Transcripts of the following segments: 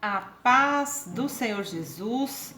A paz do Senhor Jesus.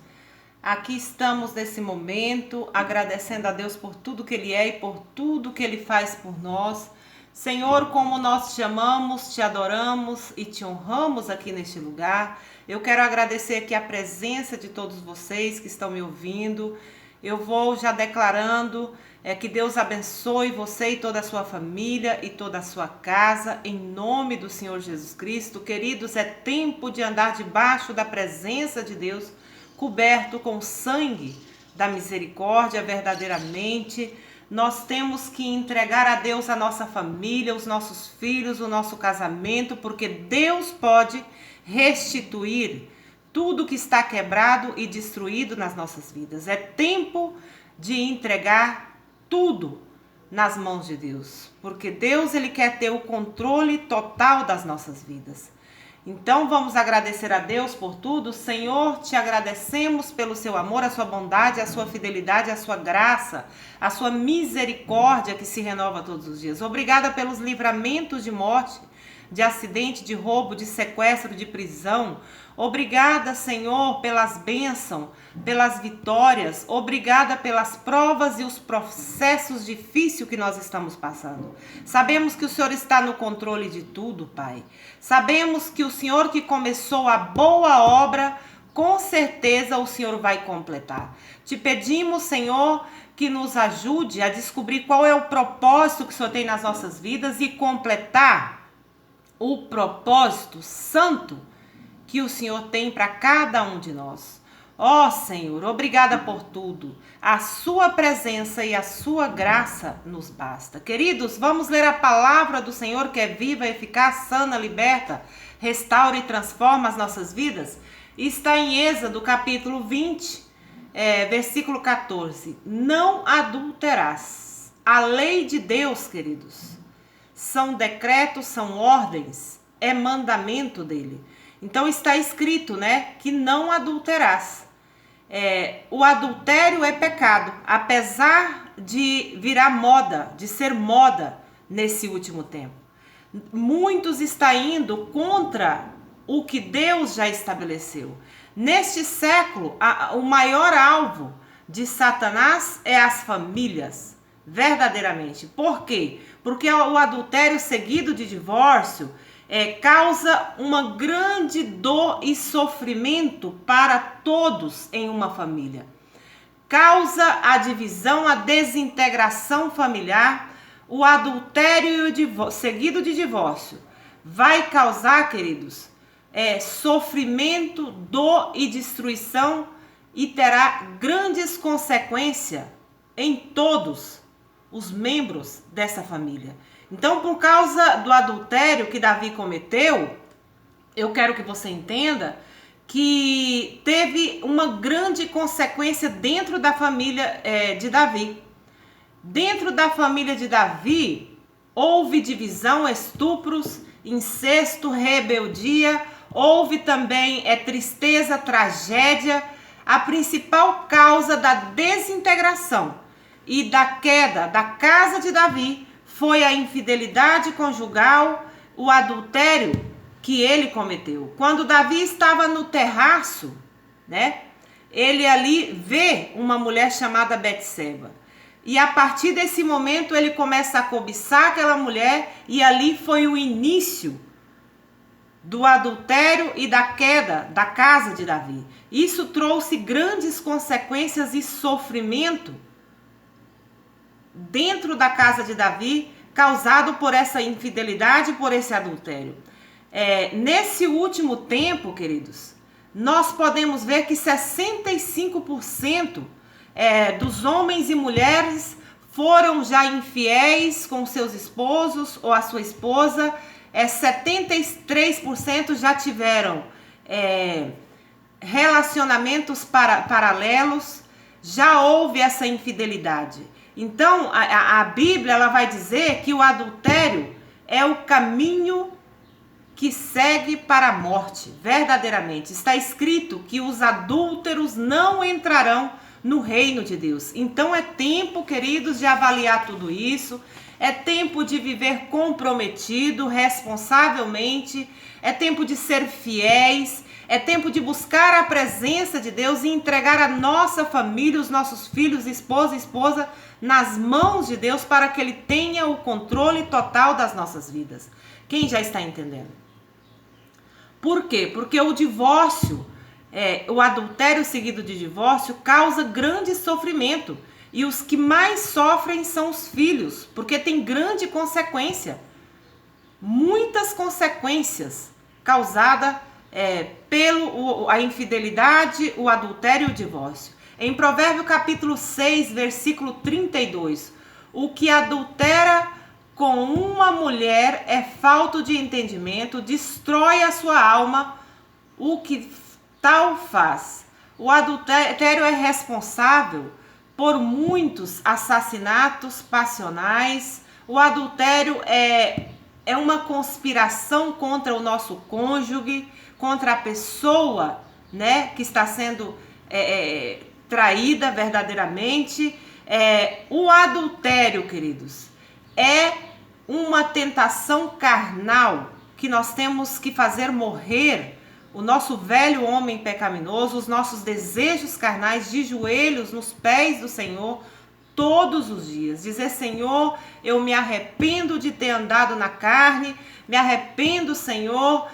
Aqui estamos nesse momento, agradecendo a Deus por tudo que Ele é e por tudo que Ele faz por nós. Senhor, como nós te amamos, te adoramos e te honramos aqui neste lugar. Eu quero agradecer aqui a presença de todos vocês que estão me ouvindo. Eu vou já declarando que Deus abençoe você e toda a sua família e toda a sua casa, em nome do Senhor Jesus Cristo. Queridos, é tempo de andar debaixo da presença de Deus, coberto com o sangue da misericórdia verdadeiramente. Nós temos que entregar a Deus a nossa família, os nossos filhos, o nosso casamento, porque Deus pode restituir tudo que está quebrado e destruído nas nossas vidas. É tempo de entregar tudo nas mãos de Deus, porque Deus ele quer ter o controle total das nossas vidas. Então vamos agradecer a Deus por tudo. Senhor, te agradecemos pelo seu amor, a sua bondade, a sua fidelidade, a sua graça, a sua misericórdia que se renova todos os dias. Obrigada pelos livramentos de morte, de acidente, de roubo, de sequestro, de prisão. Obrigada, Senhor, pelas bênçãos, pelas vitórias. Obrigada pelas provas e os processos difíceis que nós estamos passando. Sabemos que o Senhor está no controle de tudo, Pai. Sabemos que o Senhor que começou a boa obra, com certeza o Senhor vai completar. Te pedimos, Senhor, que nos ajude a descobrir qual é o propósito que o Senhor tem nas nossas vidas e completar o propósito santo que o Senhor tem para cada um de nós. Ó Senhor, obrigada por tudo. A sua presença e a sua graça nos basta. Queridos, vamos ler a palavra do Senhor que é viva, eficaz, sana, liberta, restaura e transforma as nossas vidas. Está em Êxodo capítulo 20, versículo 14. Não adulterarás. A lei de Deus, queridos, são decretos, são ordens, é mandamento dele. Então está escrito, né, que não adulterarás. O adultério é pecado, apesar de virar moda, de ser moda nesse último tempo. Muitos estão indo contra o que Deus já estabeleceu. Neste século, o maior alvo de Satanás é as famílias, verdadeiramente. Por quê? Porque o adultério seguido de divórcio causa uma grande dor e sofrimento para todos em uma família. Causa a divisão, a desintegração familiar. O adultério seguido de divórcio vai causar, queridos, sofrimento, dor e destruição e terá grandes consequências em todos os membros dessa família. Então, por causa do adultério que Davi cometeu, eu quero que você entenda que teve uma grande consequência dentro da família de Davi. Dentro da família de Davi, houve divisão, estupros, incesto, rebeldia, houve também tristeza, tragédia. A principal causa da desintegração e da queda da casa de Davi foi a infidelidade conjugal, o adultério que ele cometeu. Quando Davi estava no terraço, né, ele ali vê uma mulher chamada Betseba. E a partir desse momento ele começa a cobiçar aquela mulher e ali foi o início do adultério e da queda da casa de Davi. Isso trouxe grandes consequências e sofrimento dentro da casa de Davi, causado por essa infidelidade, por esse adultério. Nesse último tempo, queridos, nós podemos ver que 65% dos homens e mulheres foram já infiéis com seus esposos ou a sua esposa. 73% já tiveram relacionamentos paralelos, já houve essa infidelidade. Então, a Bíblia ela vai dizer que o adultério é o caminho que segue para a morte, verdadeiramente. Está escrito que os adúlteros não entrarão no reino de Deus. Então, é tempo, queridos, de avaliar tudo isso. É tempo de viver comprometido, responsavelmente. É tempo de ser fiéis. É tempo de buscar a presença de Deus e entregar a nossa família, os nossos filhos, esposa, nas mãos de Deus para que Ele tenha o controle total das nossas vidas. Quem já está entendendo? Por quê? Porque o divórcio, o adultério seguido de divórcio, causa grande sofrimento. E os que mais sofrem são os filhos, porque tem grande consequência. Muitas consequências causadas pela infidelidade, o adultério e o divórcio. Em Provérbios capítulo 6, versículo 32, o que adultera com uma mulher é falto de entendimento, destrói a sua alma, o que tal faz. O adultério é responsável por muitos assassinatos passionais. O adultério é uma conspiração contra o nosso cônjuge, contra a pessoa, né, que está sendo traída verdadeiramente. O adultério, queridos, é uma tentação carnal que nós temos que fazer morrer o nosso velho homem pecaminoso, os nossos desejos carnais, de joelhos nos pés do Senhor todos os dias. Dizer: Senhor, eu me arrependo de ter andado na carne, me arrependo, Senhor,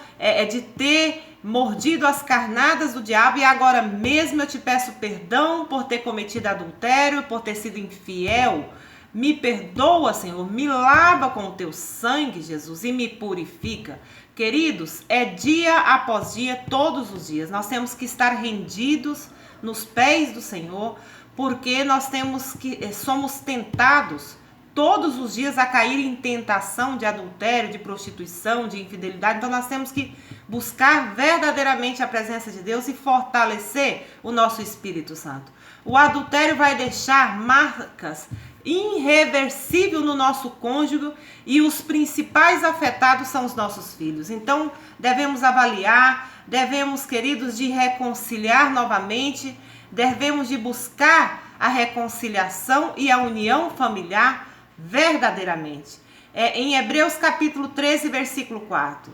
de ter mordido as carnadas do diabo, e agora mesmo eu te peço perdão por ter cometido adultério, por ter sido infiel. Me perdoa, Senhor, me lava com o teu sangue, Jesus, e me purifica. Queridos, é dia após dia, todos os dias. Nós temos que estar rendidos nos pés do Senhor, porque nós somos tentados todos os dias a cair em tentação de adultério, de prostituição, de infidelidade. Então nós temos que buscar verdadeiramente a presença de Deus e fortalecer o nosso Espírito Santo. O adultério vai deixar marcas irreversível no nosso cônjuge, e os principais afetados são os nossos filhos. Então devemos avaliar, devemos, queridos, de reconciliar novamente, devemos de buscar a reconciliação e a união familiar verdadeiramente. Em Hebreus capítulo 13, versículo 4,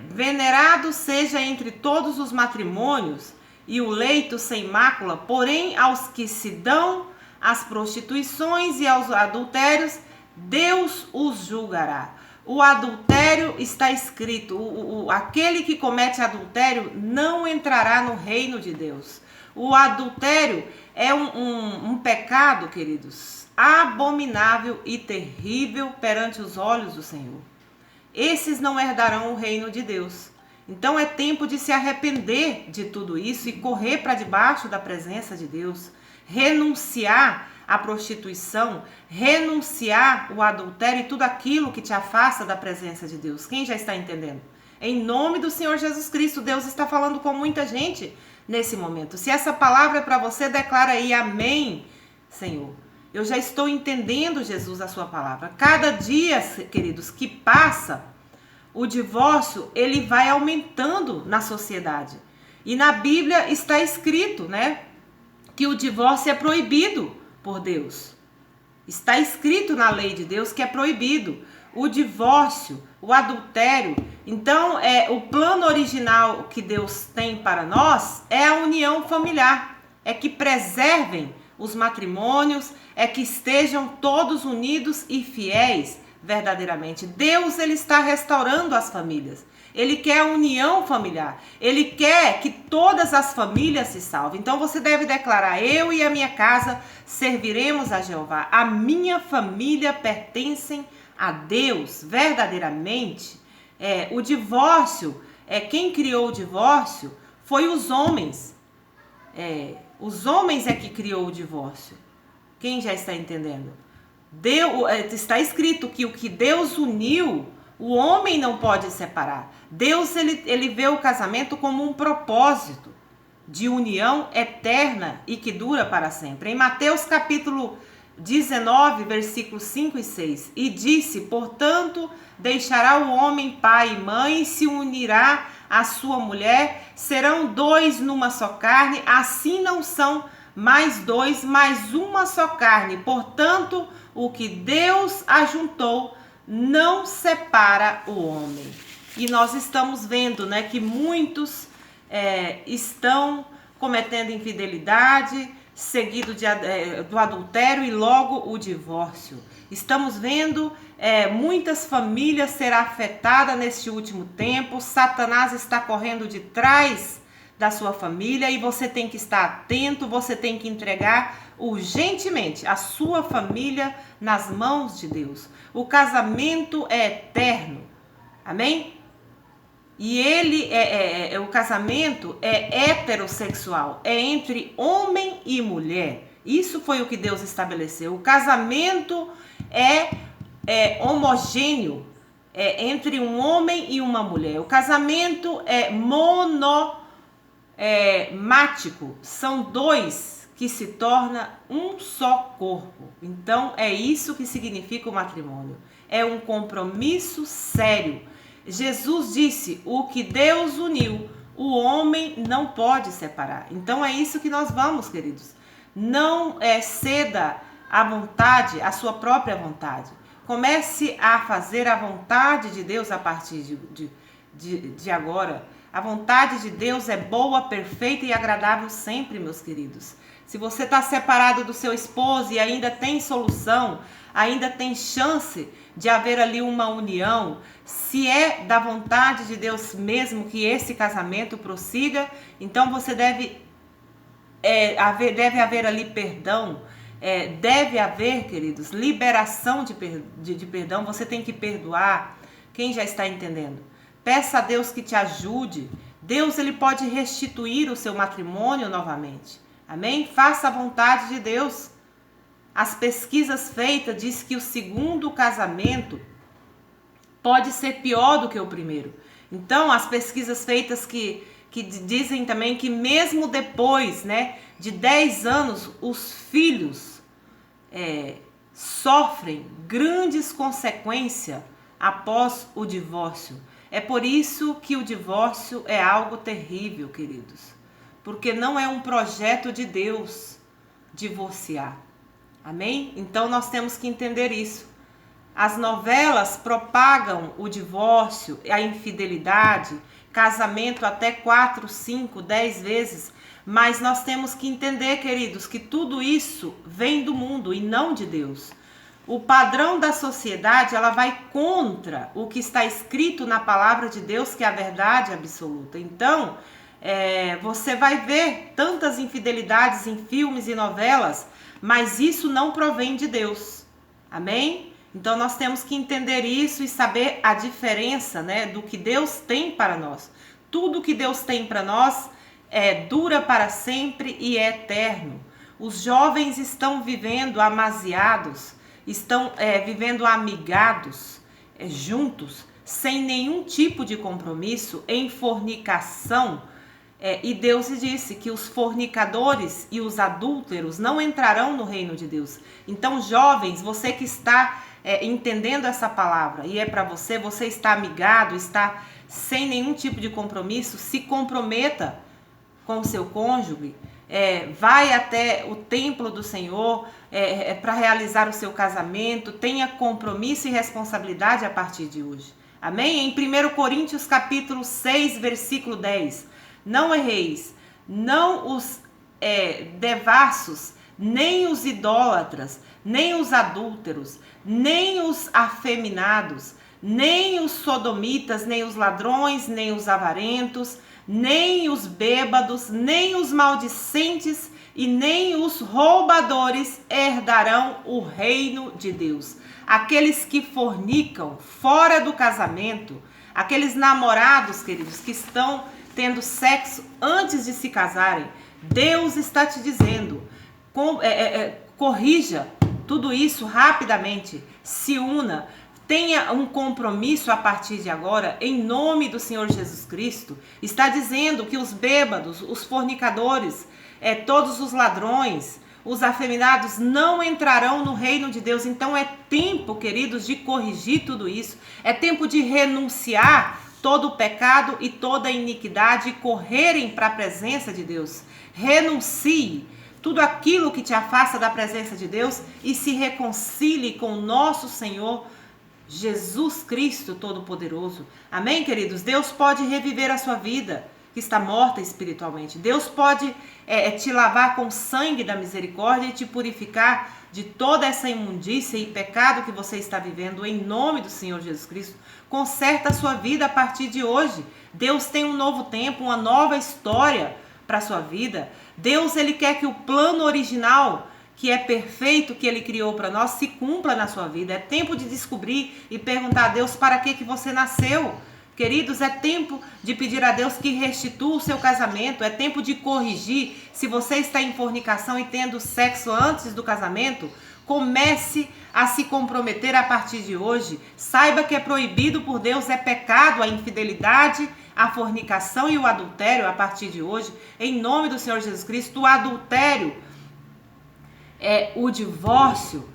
venerado seja entre todos os matrimônios e o leito sem mácula, porém aos que se dão às prostituições e aos adultérios, Deus os julgará. O adultério está escrito, aquele que comete adultério não entrará no reino de Deus. O adultério é um pecado, queridos, abominável e terrível perante os olhos do Senhor. Esses não herdarão o reino de Deus. Então é tempo de se arrepender de tudo isso e correr para debaixo da presença de Deus. Renunciar à prostituição, renunciar ao adultério e tudo aquilo que te afasta da presença de Deus. Quem já está entendendo? Em nome do Senhor Jesus Cristo, Deus está falando com muita gente nesse momento. Se essa palavra é para você, declara aí: amém, Senhor. Eu já estou entendendo, Jesus, a sua palavra. Cada dia, queridos, que passa, o divórcio, ele vai aumentando na sociedade. E na Bíblia está escrito, né, que o divórcio é proibido por Deus. Está escrito na lei de Deus que é proibido o divórcio, o adultério. Então, o plano original que Deus tem para nós é a união familiar, é que preservem os matrimônios, é que estejam todos unidos e fiéis verdadeiramente. Deus, ele está restaurando as famílias. Ele quer a união familiar. Ele quer que todas as famílias se salvem. Então você deve declarar: eu e a minha casa serviremos a Jeová. A minha família pertencem a Deus verdadeiramente. O divórcio, quem criou o divórcio foi os homens. Os homens é que criou o divórcio. Quem já está entendendo? Está escrito que o que Deus uniu, o homem não pode separar. Deus, ele vê o casamento como um propósito de união eterna e que dura para sempre. Em Mateus capítulo 19, versículos 5 e 6. E disse: portanto, deixará o homem pai e mãe e se unirá à sua mulher, serão dois numa só carne, assim não são mais dois, mas uma só carne. Portanto, o que Deus ajuntou, não separa o homem. E nós estamos vendo, né, que muitos estão cometendo infidelidade, seguido do adultério e logo o divórcio. Estamos vendo muitas famílias serem afetadas neste último tempo. Satanás está correndo de trás da sua família e você tem que estar atento, você tem que entregar urgentemente a sua família nas mãos de Deus. O casamento é eterno, amém? E o casamento é heterossexual, é entre homem e mulher. Isso foi o que Deus estabeleceu. O casamento é homogêneo, entre um homem e uma mulher. O casamento é monomático, são dois que se tornam um só corpo. Então é isso que significa o matrimônio. É um compromisso sério. Jesus disse: o que Deus uniu, o homem não pode separar. Então é isso que nós vamos, queridos. Não ceda à vontade, à sua própria vontade. Comece a fazer a vontade de Deus a partir de agora. A vontade de Deus é boa, perfeita e agradável sempre, meus queridos. Se você está separado do seu esposo e ainda tem solução, ainda tem chance de haver ali uma união, se é da vontade de Deus mesmo que esse casamento prossiga, então você deve haver ali perdão, deve haver, queridos, liberação de perdão. Você tem que perdoar. Quem já está entendendo? Peça a Deus que te ajude. Deus, ele pode restituir o seu matrimônio novamente. Amém? Faça a vontade de Deus. As pesquisas feitas diz que o segundo casamento pode ser pior do que o primeiro. Então, as pesquisas feitas que dizem também que mesmo depois, de 10 anos, os filhos sofrem grandes consequências após o divórcio. É por isso que o divórcio é algo terrível, queridos. Porque não é um projeto de Deus divorciar. Amém? Então nós temos que entender isso. As novelas propagam o divórcio, a infidelidade, casamento até 4, 5, 10 vezes. Mas nós temos que entender, queridos, que tudo isso vem do mundo e não de Deus. O padrão da sociedade, ela vai contra o que está escrito na palavra de Deus, que é a verdade absoluta. Então, você vai ver tantas infidelidades em filmes e novelas, mas isso não provém de Deus. Amém? Então, nós temos que entender isso e saber a diferença, do que Deus tem para nós. Tudo que Deus tem para nós dura para sempre e é eterno. Os jovens estão vivendo amasiados, estão vivendo amigados, juntos, sem nenhum tipo de compromisso, em fornicação. E Deus disse que os fornicadores e os adúlteros não entrarão no reino de Deus. Então, jovens, você que está entendendo essa palavra e é para você, você está amigado, está sem nenhum tipo de compromisso, se comprometa com o seu cônjuge, vai até o templo do Senhor para realizar o seu casamento, tenha compromisso e responsabilidade a partir de hoje. Amém? Em 1 Coríntios capítulo 6, versículo 10, não erreis, não os devassos, nem os idólatras, nem os adúlteros, nem os afeminados, nem os sodomitas, nem os ladrões, nem os avarentos, nem os bêbados, nem os maldicentes e nem os roubadores herdarão o reino de Deus. Aqueles que fornicam fora do casamento, aqueles namorados, queridos, que estão tendo sexo antes de se casarem, Deus está te dizendo, corrija tudo isso rapidamente, se una, tenha um compromisso a partir de agora, em nome do Senhor Jesus Cristo. Está dizendo que os bêbados, os fornicadores, todos os ladrões, os afeminados não entrarão no reino de Deus. Então é tempo, queridos, de corrigir tudo isso. É tempo de renunciar todo o pecado e toda a iniquidade e correrem para a presença de Deus. Renuncie tudo aquilo que te afasta da presença de Deus e se reconcilie com o nosso Senhor Jesus Cristo Todo-Poderoso. Amém, queridos? Deus pode reviver a sua vida. que está morta espiritualmente. Deus pode te lavar com o sangue da misericórdia e te purificar de toda essa imundícia e pecado que você está vivendo, em nome do Senhor Jesus Cristo. Conserta a sua vida a partir de hoje. Deus tem um novo tempo, uma nova história para a sua vida. Deus, ele quer que o plano original, que é perfeito, que ele criou para nós, se cumpra na sua vida. É tempo de descobrir e perguntar a Deus para que você nasceu. Queridos, é tempo de pedir a Deus que restitua o seu casamento. É tempo de corrigir. Se você está em fornicação e tendo sexo antes do casamento, comece a se comprometer a partir de hoje. Saiba que é proibido por Deus, é pecado a infidelidade, a fornicação e o adultério a partir de hoje. Em nome do Senhor Jesus Cristo, o adultério, o divórcio,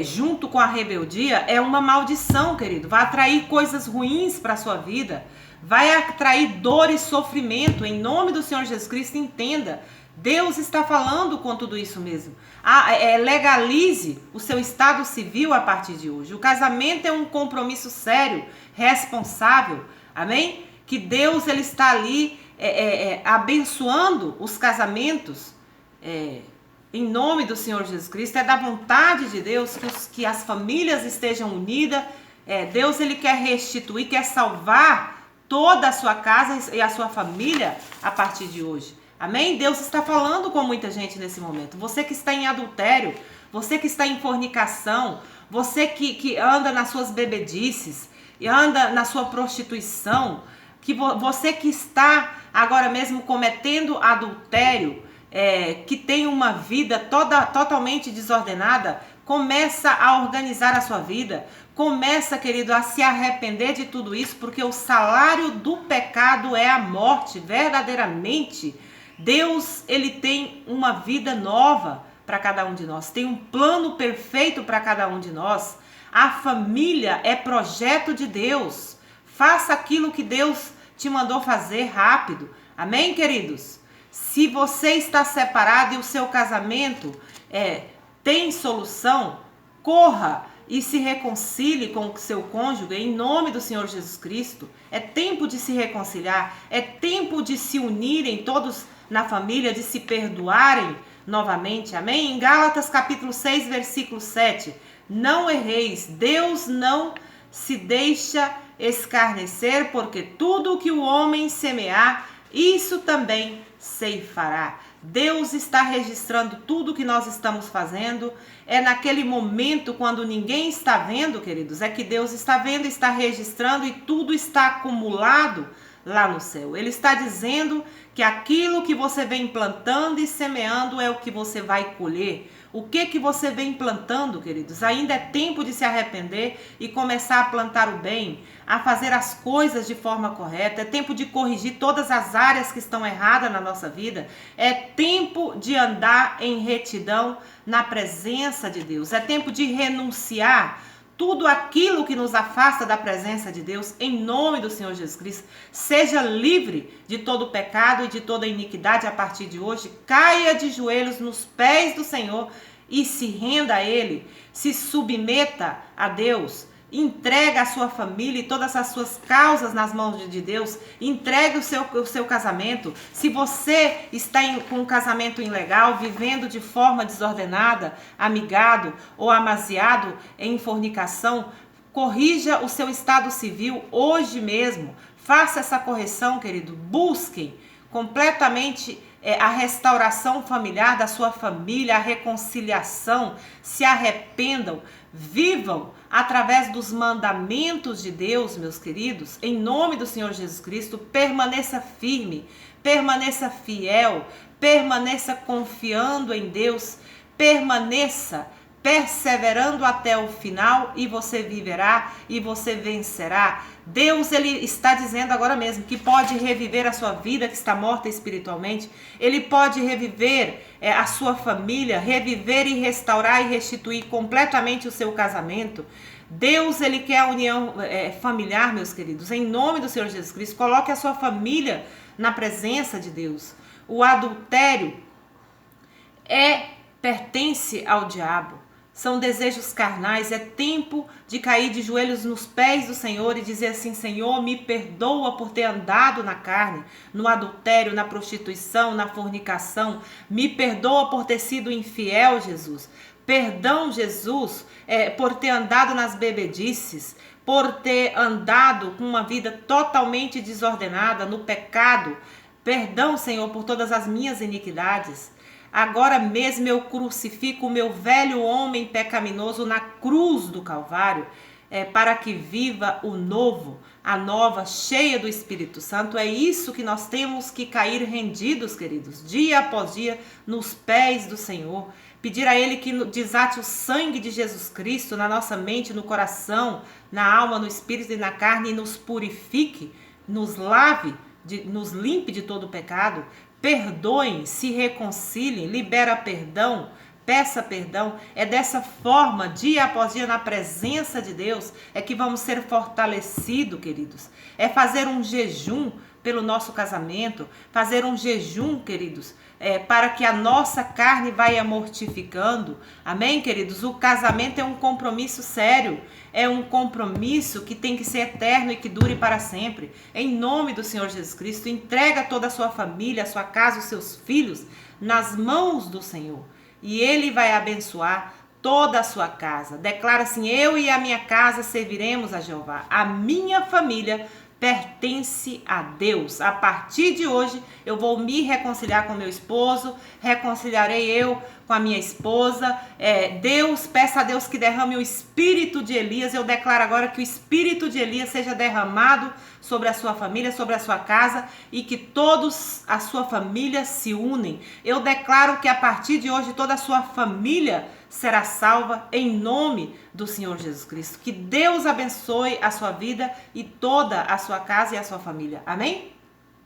junto com a rebeldia, é uma maldição, querido. Vai atrair coisas ruins para a sua vida, vai atrair dor e sofrimento. Em nome do Senhor Jesus Cristo, entenda, Deus está falando com tudo isso mesmo. Legalize o seu estado civil a partir de hoje. O casamento é um compromisso sério, responsável, amém? Que Deus, ele está ali abençoando os casamentos, em nome do Senhor Jesus Cristo. É da vontade de Deus que as famílias estejam unidas. Deus, ele quer restituir, quer salvar toda a sua casa e a sua família a partir de hoje. Amém? Deus está falando com muita gente nesse momento. Você que está em adultério, você que está em fornicação, você que anda nas suas bebedices e anda na sua prostituição, você que está agora mesmo cometendo adultério, que tem uma vida totalmente desordenada, começa a organizar a sua vida, começa, querido, a se arrepender de tudo isso, porque o salário do pecado é a morte, verdadeiramente. Deus, ele tem uma vida nova para cada um de nós, tem um plano perfeito para cada um de nós. A família é projeto de Deus. Faça aquilo que Deus te mandou fazer rápido. Amém, queridos? Se você está separado e o seu casamento tem solução, corra e se reconcilie com o seu cônjuge em nome do Senhor Jesus Cristo. É tempo de se reconciliar, é tempo de se unirem todos na família, de se perdoarem novamente. Amém? Em Gálatas capítulo 6, versículo 7. Não erreis, Deus não se deixa escarnecer, porque tudo o que o homem semear, isso também ceifará. Deus está registrando tudo que nós estamos fazendo. É naquele momento quando ninguém está vendo, queridos, é que Deus está vendo, está registrando e tudo está acumulado lá no céu. Ele está dizendo que aquilo que você vem plantando e semeando é o que você vai colher. O que você vem plantando, queridos? Ainda é tempo de se arrepender e começar a plantar o bem, a fazer as coisas de forma correta. É tempo de corrigir todas as áreas que estão erradas na nossa vida. É tempo de andar em retidão na presença de Deus. É tempo de renunciar tudo aquilo que nos afasta da presença de Deus, em nome do Senhor Jesus Cristo. Seja livre de todo pecado e de toda iniquidade a partir de hoje. Caia de joelhos nos pés do Senhor e se renda a Ele. Se submeta a Deus. Entrega a sua família e todas as suas causas nas mãos de Deus. Entregue o seu casamento. Se você está com um casamento ilegal, vivendo de forma desordenada, amigado ou amaziado em fornicação, corrija o seu estado civil hoje mesmo. Faça essa correção, querido. Busquem completamente a restauração familiar da sua família, a reconciliação. Se arrependam, vivam através dos mandamentos de Deus, meus queridos, em nome do Senhor Jesus Cristo. Permaneça firme, permaneça fiel, permaneça confiando em Deus, permaneça perseverando até o final e você viverá e você vencerá. Deus, ele está dizendo agora mesmo que pode reviver a sua vida que está morta espiritualmente. Ele pode reviver a sua família, reviver e restaurar e restituir completamente o seu casamento. Deus, ele quer a união familiar, meus queridos, em nome do Senhor Jesus Cristo. Coloque a sua família na presença de Deus. O adultério pertence ao diabo. são desejos carnais, é tempo de cair de joelhos nos pés do Senhor e dizer assim: Senhor, me perdoa por ter andado na carne, no adultério, na prostituição, na fornicação, me perdoa por ter sido infiel, Jesus. Perdão, Jesus, por ter andado nas bebedices, por ter andado com uma vida totalmente desordenada, no pecado. Perdão, Senhor, por todas as minhas iniquidades. Agora mesmo eu crucifico o meu velho homem pecaminoso na cruz do Calvário, para que viva o novo, a nova, cheia do Espírito Santo. É isso que nós temos que cair rendidos, queridos, dia após dia, nos pés do Senhor. Pedir a Ele que desate o sangue de Jesus Cristo na nossa mente, no coração, na alma, no espírito e na carne, e nos purifique, nos lave, nos limpe de todo o pecado. Perdoem, se reconciliem, libera perdão, peça perdão. É dessa forma, dia após dia, na presença de Deus, é que vamos ser fortalecidos, queridos. É fazer um jejum pelo nosso casamento, fazer um jejum, queridos, para que a nossa carne vai mortificando. Amém, queridos? O casamento é um compromisso sério, é um compromisso que tem que ser eterno e que dure para sempre. Em nome do Senhor Jesus Cristo, entrega toda a sua família, a sua casa, os seus filhos nas mãos do Senhor, e Ele vai abençoar toda a sua casa. Declara assim: eu e a minha casa serviremos a Jeová. A minha família pertence a Deus. A partir de hoje eu vou me reconciliar com meu esposo, reconciliarei eu com a minha esposa. Deus, peça a Deus que derrame o espírito de Elias. Eu declaro agora que o espírito de Elias seja derramado sobre a sua família, sobre a sua casa, e que todos a sua família se unem. Eu declaro que a partir de hoje toda a sua família será salva em nome do Senhor Jesus Cristo. Que Deus abençoe a sua vida e toda a sua casa e a sua família. Amém?